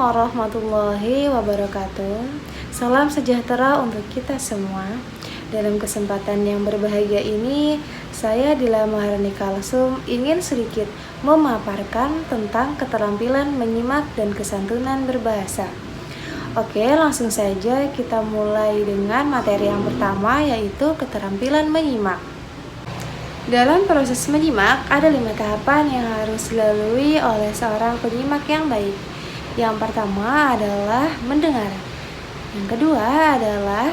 warahmatullahi wabarakatuh. Salam sejahtera untuk kita semua. Dalam kesempatan yang berbahagia ini, saya Dila Maharani Kalsum ingin sedikit memaparkan tentang keterampilan menyimak dan kesantunan berbahasa. Oke, langsung saja kita mulai dengan materi yang pertama, yaitu keterampilan menyimak. Dalam proses menyimak, ada 5 tahapan yang harus dilalui oleh seorang penyimak yang baik. Yang pertama adalah mendengar. Yang kedua adalah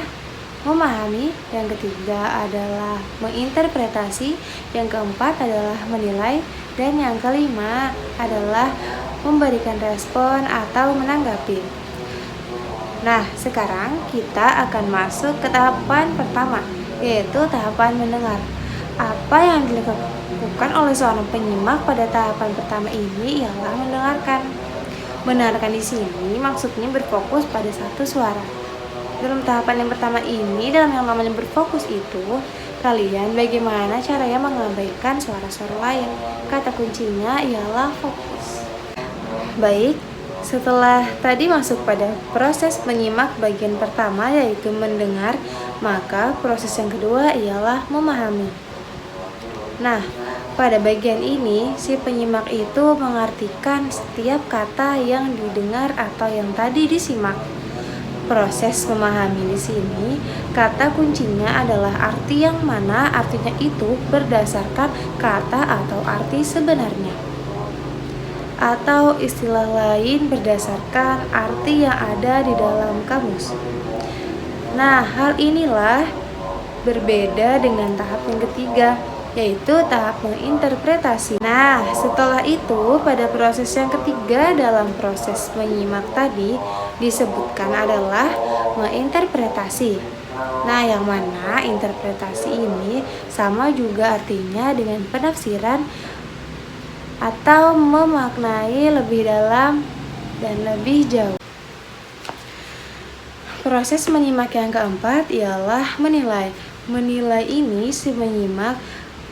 memahami. Yang ketiga adalah menginterpretasi. Yang keempat adalah menilai. Dan yang kelima adalah memberikan respon atau menanggapi. Nah, sekarang kita akan masuk ke tahapan pertama, yaitu tahapan mendengar. Apa yang dilakukan oleh seorang penyimak pada tahapan pertama ini ialah mendengarkan. Mendengarkan di sini maksudnya berfokus pada satu suara. Dalam tahapan yang pertama ini, dalam yang namanya berfokus itu, kalian bagaimana caranya mengabaikan suara-suara lain. Kata kuncinya ialah fokus. Baik, setelah tadi masuk pada proses menyimak bagian pertama yaitu mendengar, maka proses yang kedua ialah memahami. Nah, pada bagian ini, si penyimak itu mengartikan setiap kata yang didengar atau yang tadi disimak. Proses memahami di sini, kata kuncinya adalah arti yang mana artinya itu berdasarkan kata atau arti sebenarnya. Atau istilah lain berdasarkan arti yang ada di dalam kamus. Nah, hal inilah berbeda dengan tahap yang ketiga, yaitu tahap menginterpretasi. Nah, setelah itu pada proses yang ketiga dalam proses menyimak tadi disebutkan adalah menginterpretasi. Nah, yang mana interpretasi ini sama juga artinya dengan penafsiran atau memaknai lebih dalam dan lebih jauh. Proses menyimak yang keempat ialah menilai. Menilai ini si menyimak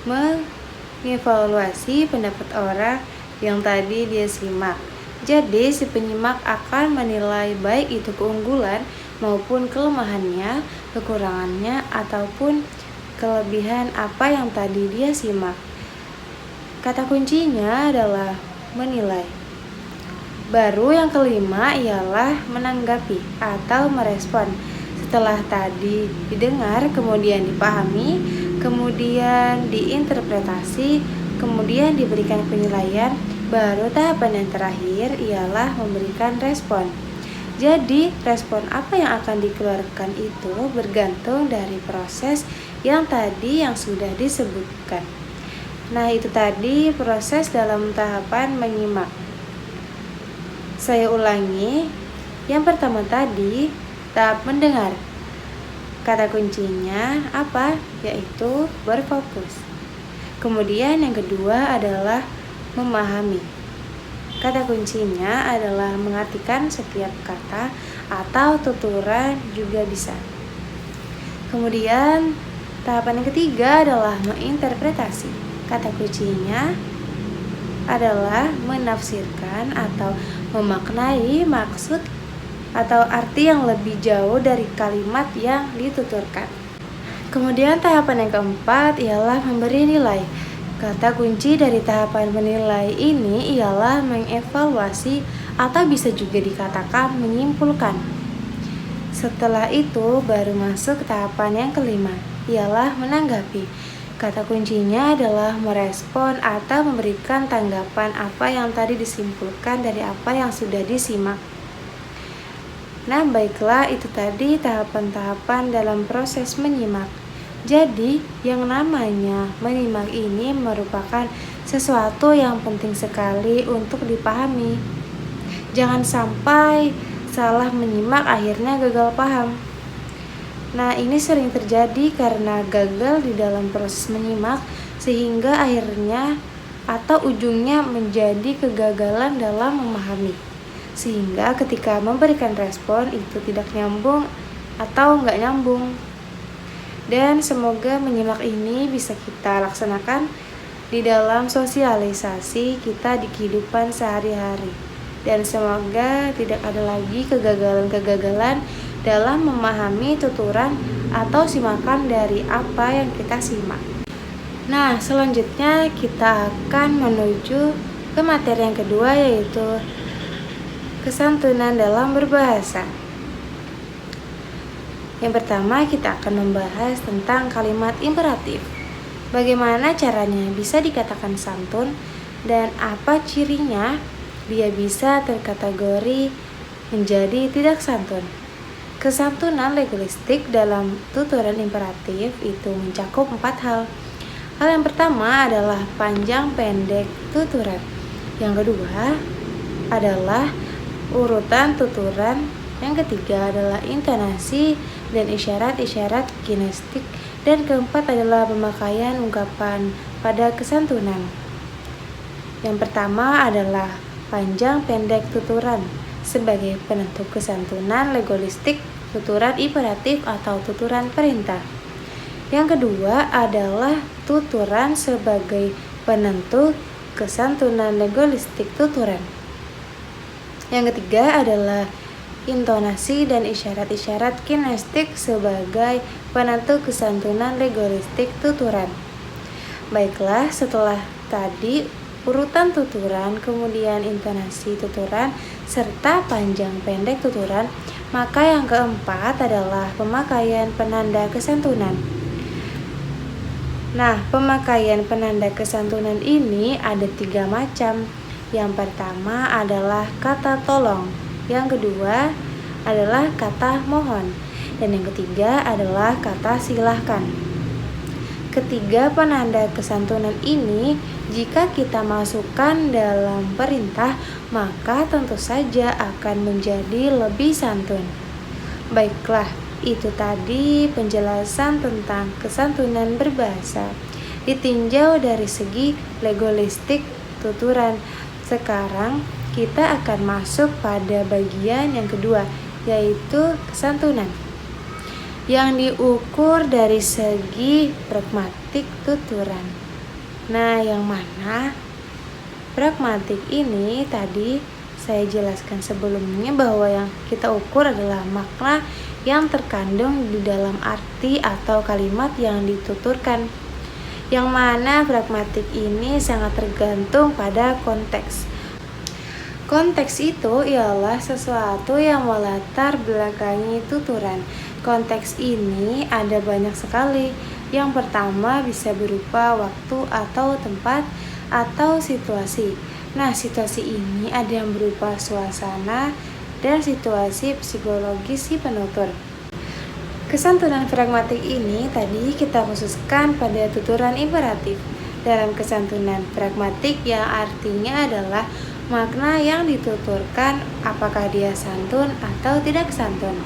mengevaluasi pendapat orang yang tadi dia simak. Jadi si penyimak akan menilai baik itu keunggulan maupun kelemahannya, kekurangannya ataupun kelebihan apa yang tadi dia simak. Kata kuncinya adalah menilai. Baru yang kelima ialah menanggapi atau merespon. Setelah tadi didengar, kemudian dipahami, kemudian diinterpretasi, kemudian diberikan penilaian, baru tahapan yang terakhir ialah memberikan respon. Jadi, respon apa yang akan dikeluarkan itu bergantung dari proses yang tadi yang sudah disebutkan. Nah, itu tadi proses dalam tahapan menyimak. Saya ulangi, yang pertama tadi tahap mendengar. Kata kuncinya apa? Yaitu berfokus. Kemudian yang kedua adalah memahami. Kata kuncinya adalah mengartikan setiap kata atau tuturan juga bisa. Kemudian tahapan yang ketiga adalah menginterpretasi. Kata kuncinya adalah menafsirkan atau memaknai maksud atau arti yang lebih jauh dari kalimat yang dituturkan. Kemudian tahapan yang keempat ialah memberi nilai. Kata kunci dari tahapan menilai ini ialah mengevaluasi atau bisa juga dikatakan menyimpulkan. Setelah itu baru masuk ke tahapan yang kelima, ialah menanggapi. Kata kuncinya adalah merespon atau memberikan tanggapan apa yang tadi disimpulkan dari apa yang sudah disimak. Nah, baiklah, itu tadi tahapan-tahapan dalam proses menyimak. Jadi, yang namanya menyimak ini merupakan sesuatu yang penting sekali untuk dipahami. Jangan sampai salah menyimak akhirnya gagal paham. Nah, ini sering terjadi karena gagal di dalam proses menyimak sehingga akhirnya atau ujungnya menjadi kegagalan dalam memahami. Sehingga ketika memberikan respon itu tidak nyambung atau nggak nyambung. Dan semoga menyimak ini bisa kita laksanakan di dalam sosialisasi kita di kehidupan sehari-hari. dan semoga tidak ada lagi kegagalan-kegagalan dalam memahami tuturan atau simakan dari apa yang kita simak. Nah, selanjutnya kita akan menuju ke materi yang kedua, yaitu kesantunan dalam berbahasa. Yang pertama, kita akan membahas tentang kalimat imperatif. Bagaimana caranya bisa dikatakan santun dan apa cirinya dia bisa terkategori menjadi tidak santun. Kesantunan legolistik dalam tuturan imperatif itu mencakup 4 hal. Hal yang pertama adalah panjang pendek tuturan. Yang kedua adalah urutan tuturan. Yang ketiga adalah intonasi dan isyarat-isyarat kinestik. Dan keempat adalah pemakaian ungkapan pada kesantunan. Yang pertama adalah panjang pendek tuturan sebagai penentu kesantunan legolistik, tuturan imperatif atau tuturan perintah. Yang kedua adalah tuturan sebagai penentu kesantunan legolistik tuturan. Yang ketiga adalah intonasi dan isyarat-isyarat kinestik sebagai penentu kesantunan legolistik tuturan. Baiklah, setelah tadi urutan tuturan, kemudian intonasi tuturan, serta panjang pendek tuturan, maka yang keempat adalah pemakaian penanda kesantunan. Nah, pemakaian penanda kesantunan ini ada 3 macam. Yang pertama adalah kata tolong, yang kedua adalah kata mohon, dan yang ketiga adalah kata silahkan. Ketiga penanda kesantunan ini jika kita masukkan dalam perintah, maka tentu saja akan menjadi lebih santun. Baiklah, itu tadi penjelasan tentang kesantunan berbahasa ditinjau dari segi legolistik tuturan. Sekarang kita akan masuk pada bagian yang kedua, yaitu kesantunan yang diukur dari segi pragmatik tuturan. Nah, yang mana pragmatik ini tadi saya jelaskan sebelumnya bahwa yang kita ukur adalah makna yang terkandung di dalam arti atau kalimat yang dituturkan. Yang mana pragmatik ini sangat tergantung pada konteks. Konteks itu ialah sesuatu yang melatar belakangi tuturan. Konteks ini ada banyak sekali. Yang pertama bisa berupa waktu atau tempat atau situasi. Nah, situasi ini ada yang berupa suasana dan situasi psikologis si penutur. Kesantunan pragmatik ini tadi kita khususkan pada tuturan imperatif. Dalam kesantunan pragmatik yang artinya adalah makna yang dituturkan, apakah dia santun atau tidak santun.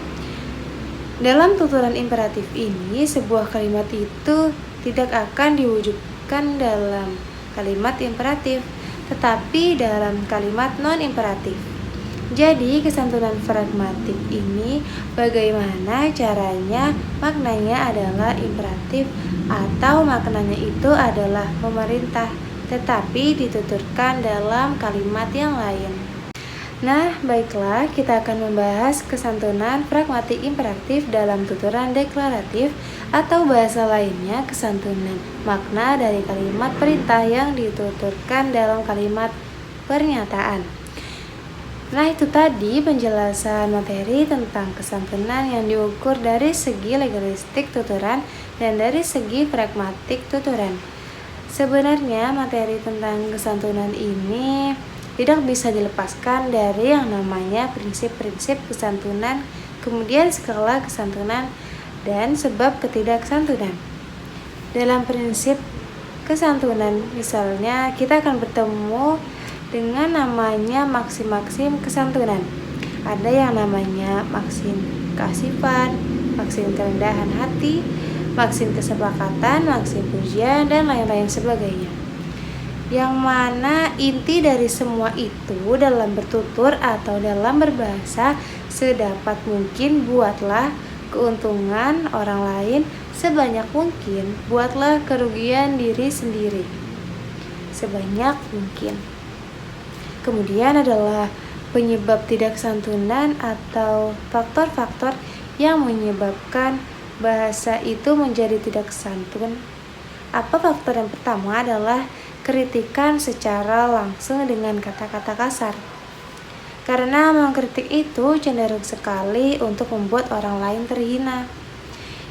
Dalam tuturan imperatif ini, sebuah kalimat itu tidak akan diwujudkan dalam kalimat imperatif, tetapi dalam kalimat non-imperatif. Jadi, kesantunan pragmatik ini bagaimana caranya? Maknanya adalah imperatif atau maknanya itu adalah pemerintah, tetapi dituturkan dalam kalimat yang lain. Nah, baiklah, kita akan membahas kesantunan pragmatik imperatif dalam tuturan deklaratif atau bahasa lainnya kesantunan makna dari kalimat perintah yang dituturkan dalam kalimat pernyataan. Nah, itu tadi penjelasan materi tentang kesantunan yang diukur dari segi legalistik tuturan dan dari segi pragmatik tuturan. Sebenarnya materi tentang kesantunan ini tidak bisa dilepaskan dari yang namanya prinsip-prinsip kesantunan, kemudian skala kesantunan, dan sebab ketidaksantunan. Dalam prinsip kesantunan, misalnya kita akan bertemu dengan namanya maksim-maksim kesantunan. Ada yang namanya maksim keasifan, maksim kerendahan hati, maksim kesepakatan, maksim pujian, dan lain-lain sebagainya. Yang mana inti dari semua itu dalam bertutur atau dalam berbahasa, sedapat mungkin buatlah keuntungan orang lain, sebanyak mungkin buatlah kerugian diri sendiri sebanyak mungkin. Kemudian adalah penyebab tidak santunan atau faktor-faktor yang menyebabkan bahasa itu menjadi tidak santun. Apa faktor yang pertama adalah kritikan secara langsung dengan kata-kata kasar. Karena mengkritik itu cenderung sekali untuk membuat orang lain terhina.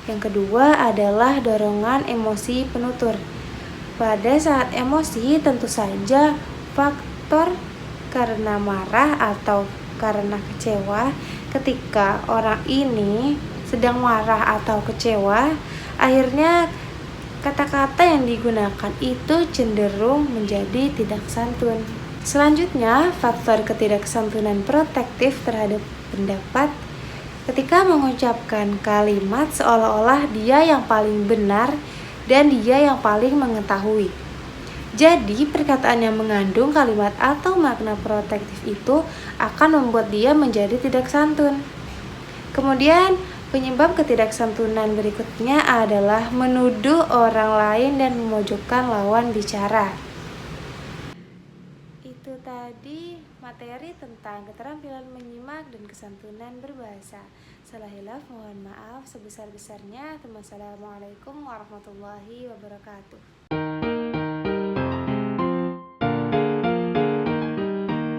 Yang kedua adalah dorongan emosi penutur. Pada saat emosi tentu saja faktor karena marah atau karena kecewa. Ketika orang ini sedang marah atau kecewa, akhirnya kata-kata yang digunakan itu cenderung menjadi tidak santun. Selanjutnya, faktor ketidaksantunan protektif terhadap pendapat. Ketika mengucapkan kalimat seolah-olah dia yang paling benar dan dia yang paling mengetahui. Jadi, perkataan yang mengandung kalimat atau makna protektif itu akan membuat dia menjadi tidak santun. Kemudian, penyebab ketidaksantunan berikutnya adalah menuduh orang lain dan memojokkan lawan bicara. Itu tadi materi tentang keterampilan menyimak dan kesantunan berbahasa. Salah hilaf mohon maaf sebesar-besarnya. Wassalamualaikum warahmatullahi wabarakatuh.